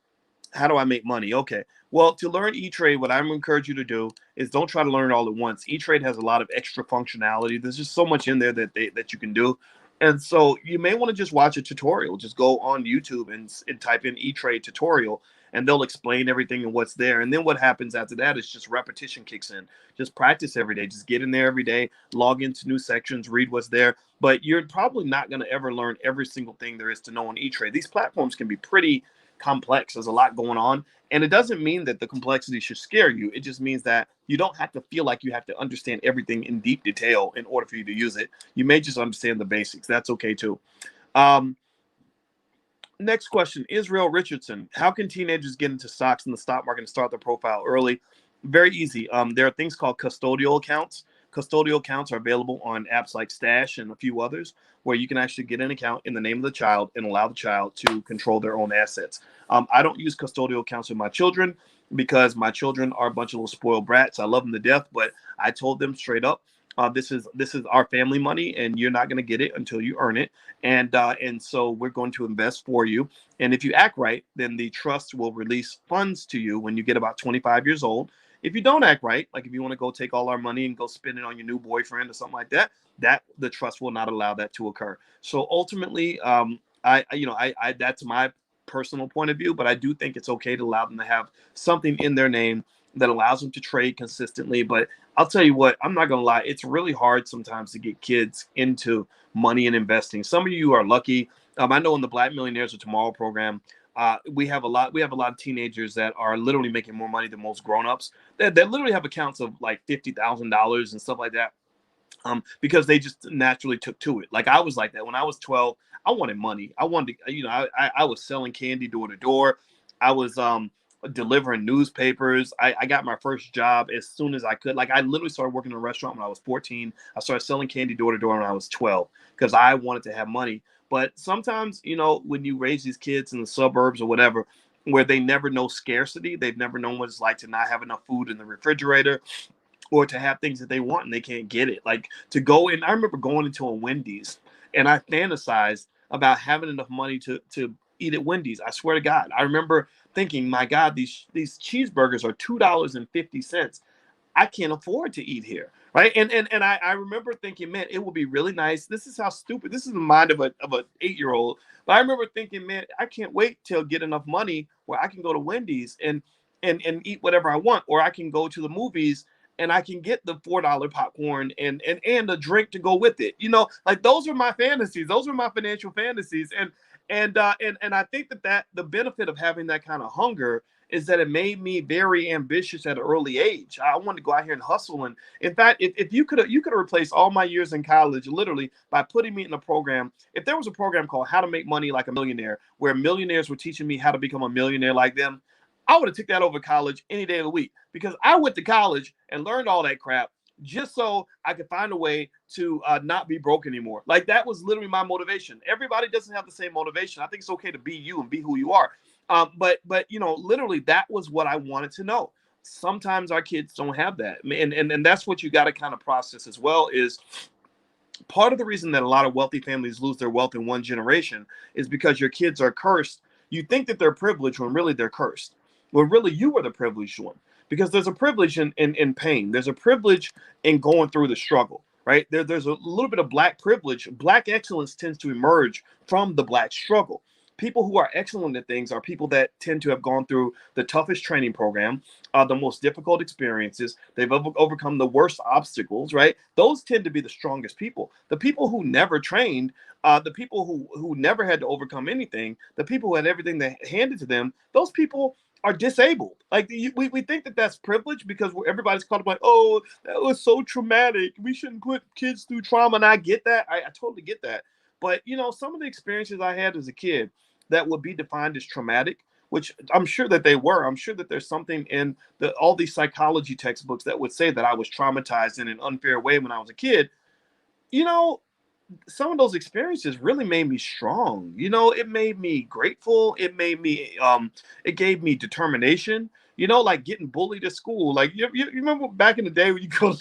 do I make money? Okay. Well, to learn E-Trade, what I'm encourage you to do is don't try to learn it all at once. E-Trade has a lot of extra functionality. There's just so much in there that you can do. And so you may want to just watch a tutorial. Just go on YouTube and type in E-Trade tutorial, and they'll explain everything and what's there. And then what happens after that is just repetition kicks in. Just practice every day. Just get in there every day, log into new sections, read what's there. But you're probably not going to ever learn every single thing there is to know on E-Trade. These platforms can be pretty complex. There's a lot going on. And it doesn't mean that the complexity should scare you. It just means that you don't have to feel like you have to understand everything in deep detail in order for you to use it. You may just understand the basics. That's okay too. Um, Next question, Israel Richardson. How can teenagers get into stocks in the stock market and start their profile early? Very easy. There are things called custodial accounts. Custodial accounts are available on apps like Stash and a few others, where you can actually get an account in the name of the child and allow the child to control their own assets. I don't use custodial accounts with my children because my children are a bunch of little spoiled brats. I love them to death, but I told them straight up, this is our family money, and you're not going to get it until you earn it. And so we're going to invest for you. And if you act right, then the trust will release funds to you when you get about 25 years old. If you don't act right, like if you want to go take all our money and go spend it on your new boyfriend or something like that, that the trust will not allow that to occur. So ultimately, I that's my personal point of view, but I do think it's okay to allow them to have something in their name that allows them to trade consistently. But I'll tell you what, I'm not going to lie. It's really hard sometimes to get kids into money and investing. Some of you are lucky. I know in the Black Millionaires of Tomorrow program, we have a lot of teenagers that are literally making more money than most grown-ups. They literally have accounts of like $50,000 and stuff like that. Because they just naturally took to it. Like I was like that when I was 12. I wanted money. I wanted to, I was selling candy door to door. I was delivering newspapers. I got my first job as soon as I could. Like I literally started working in a restaurant when I was 14. I started selling candy door to door when I was 12 because I wanted to have money. But sometimes, when you raise these kids in the suburbs or whatever, where they never know scarcity, they've never known what it's like to not have enough food in the refrigerator, or to have things that they want and they can't get it. Like to go in, I remember going into a Wendy's and I fantasized about having enough money to eat at Wendy's. I swear to God. I remember thinking, my God, these cheeseburgers are $2.50. I can't afford to eat here. Right. And I remember thinking, man, it would be really nice. This is how stupid, this is the mind of a 8-year-old. But I remember thinking, man, I can't wait till get enough money where I can go to Wendy's and eat whatever I want, or I can go to the movies and I can get the $4 popcorn and a drink to go with it. Like those are my fantasies. Those are my financial fantasies. And I think that the benefit of having that kind of hunger is that it made me very ambitious at an early age. I wanted to go out here and hustle. And in fact, if you could have replaced all my years in college literally by putting me in a program. If there was a program called How to Make Money Like a Millionaire, where millionaires were teaching me how to become a millionaire like them, I would have took that over college any day of the week, because I went to college and learned all that crap just so I could find a way to not be broke anymore. Like that was literally my motivation. Everybody doesn't have the same motivation. I think it's okay to be you and be who you are. But literally that was what I wanted to know. Sometimes our kids don't have that. And that's what you got to kind of process as well. Is part of the reason that a lot of wealthy families lose their wealth in one generation is because your kids are cursed. You think that they're privileged when really they're cursed. Well, really, you are the privileged one, because there's a privilege in pain. There's a privilege in going through the struggle, right? There's a little bit of Black privilege. Black excellence tends to emerge from the Black struggle. People who are excellent at things are people that tend to have gone through the toughest training program, the most difficult experiences. They've overcome the worst obstacles, right? Those tend to be the strongest people. The people who never trained, the people who never had to overcome anything, the people who had everything that handed to them, those people are disabled. Like we think that that's privilege because everybody's caught up like, oh, that was so traumatic. We shouldn't put kids through trauma. And I get that. I totally get that. But, some of the experiences I had as a kid that would be defined as traumatic, which I'm sure that they were. I'm sure that there's something in all these psychology textbooks that would say that I was traumatized in an unfair way when I was a kid. Some of those experiences really made me strong. It made me grateful. It made me, it gave me determination. Like getting bullied at school. Like you remember back in the day when you go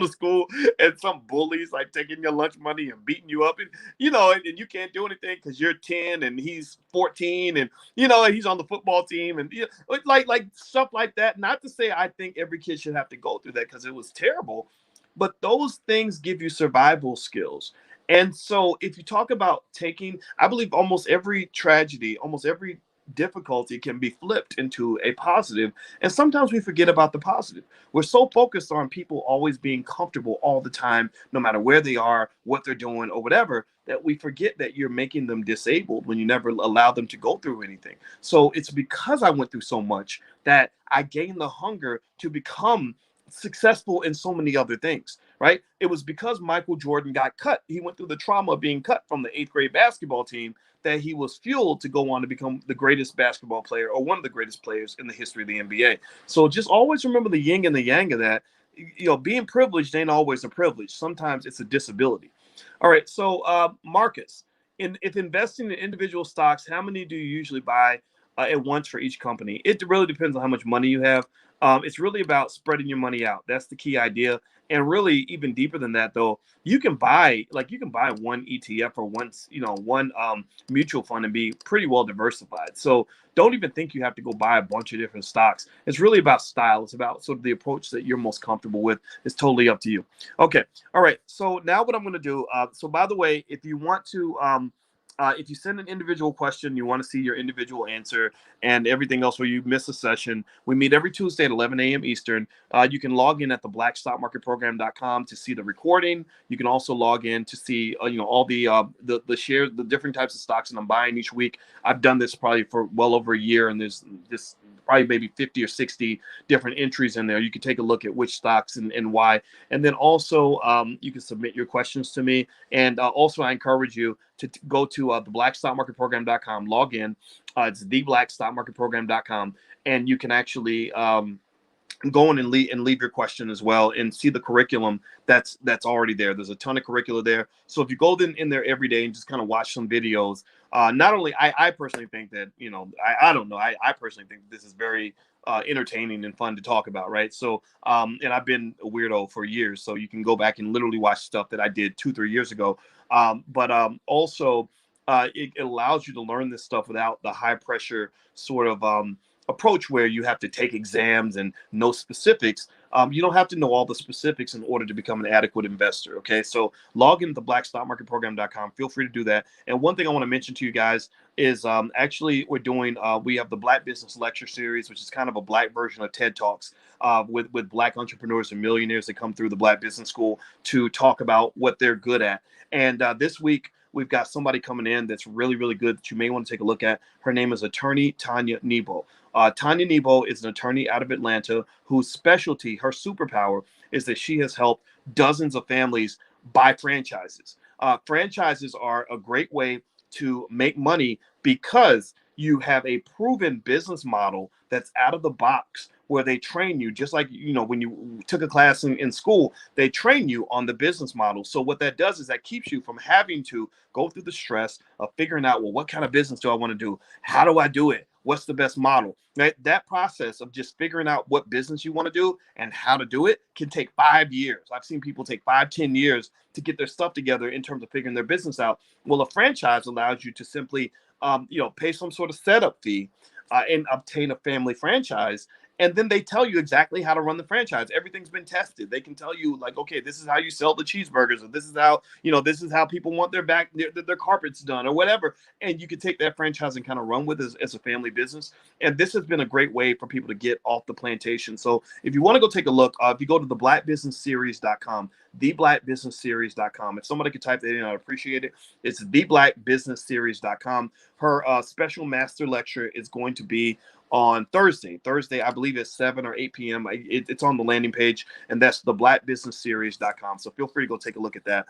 to school and some bullies like taking your lunch money and beating you up, and and you can't do anything because you're 10 and he's 14, and he's on the football team, and like stuff like that. Not to say I think every kid should have to go through that, because it was terrible, but those things give you survival skills. And so if you talk about I believe almost every tragedy, almost every difficulty can be flipped into a positive. And sometimes we forget about the positive. We're so focused on people always being comfortable all the time, no matter where they are, what they're doing, or whatever, that we forget that you're making them disabled when you never allow them to go through anything. So it's because I went through so much that I gained the hunger to become successful in so many other things, right? It was because Michael Jordan got cut. He went through the trauma of being cut from the eighth grade basketball team that he was fueled to go on to become the greatest basketball player or one of the greatest players in the history of the NBA. So just always remember the yin and the yang of that. You know, being privileged ain't always a privilege. Sometimes it's a disability. All right. So, Marcus, if investing in individual stocks, how many do you usually buy at once for each company? It really depends on how much money you have. It's really about spreading your money out. That's the key idea. And really, even deeper than that, though, you can buy one ETF or one mutual fund and be pretty well diversified. So don't even think you have to go buy a bunch of different stocks. It's really about style. It's about sort of the approach that you're most comfortable with. It's totally up to you. Okay. All right. So now what I'm going to do. So by the way, if you want to, if you send an individual question, you want to see your individual answer and everything else where you miss a session, we meet every Tuesday at 11 a.m. Eastern. You can log in at the blackstockmarketprogram.com to see the recording. You can also log in to see, all the shares, the different types of stocks that I'm buying each week. I've done this probably for well over a year, and there's this probably maybe 50 or 60 different entries in there. You can take a look at which stocks and why. And then also you can submit your questions to me. And also I encourage you to go to the blackstockmarketprogram.com, log in. It's theblackstockmarketprogram.com. And you can actually go in and leave your question as well and see the curriculum that's already there. There's a ton of curricula there. So if you go in there every day and just kind of watch some videos, not only I personally think that, I don't know, I personally think this is very entertaining and fun to talk about, right? So and I've been a weirdo for years, so you can go back and literally watch stuff that I did 2-3 years ago. But also it allows you to learn this stuff without the high pressure sort of approach where you have to take exams and know specifics. You don't have to know all the specifics in order to become an adequate investor. Okay, so log into the blackstockmarketprogram.com. Feel free to do that. And one thing I want to mention to you guys is actually we're doing we have the Black Business Lecture Series, which is kind of a Black version of TED Talks with Black entrepreneurs and millionaires that come through the Black Business School to talk about what they're good at. And this week we've got somebody coming in that's really, really good that you may want to take a look at. Her name is attorney Tanya Nebo. Tanya Nebo is an attorney out of Atlanta whose specialty, her superpower, is that she has helped dozens of families buy franchises. Franchises are a great way to make money because you have a proven business model that's out of the box where they train you, just like, when you took a class in school, they train you on the business model. So what that does is that keeps you from having to go through the stress of figuring out, well, what kind of business do I want to do? How do I do it? What's the best model? Right? That process of just figuring out what business you want to do and how to do it can take 5 years. I've seen people take 5-10 years to get their stuff together in terms of figuring their business out. Well, a franchise allows you to simply, pay some sort of setup fee and obtain a family franchise. And then they tell you exactly how to run the franchise. Everything's been tested. They can tell you, like, okay, this is how you sell the cheeseburgers, or this is how people want their carpets done, or whatever. And you can take that franchise and kind of run with it as a family business. And this has been a great way for people to get off the plantation. So if you want to go take a look, if you go to theblackbusinessseries.com, theblackbusinessseries.com. If somebody could type that in, I'd appreciate it. It's theblackbusinessseries.com. Her special master lecture is going to be on Thursday, I believe it's 7 or 8 p.m. It's on the landing page, and that's theblackbusinessseries.com. So feel free to go take a look at that.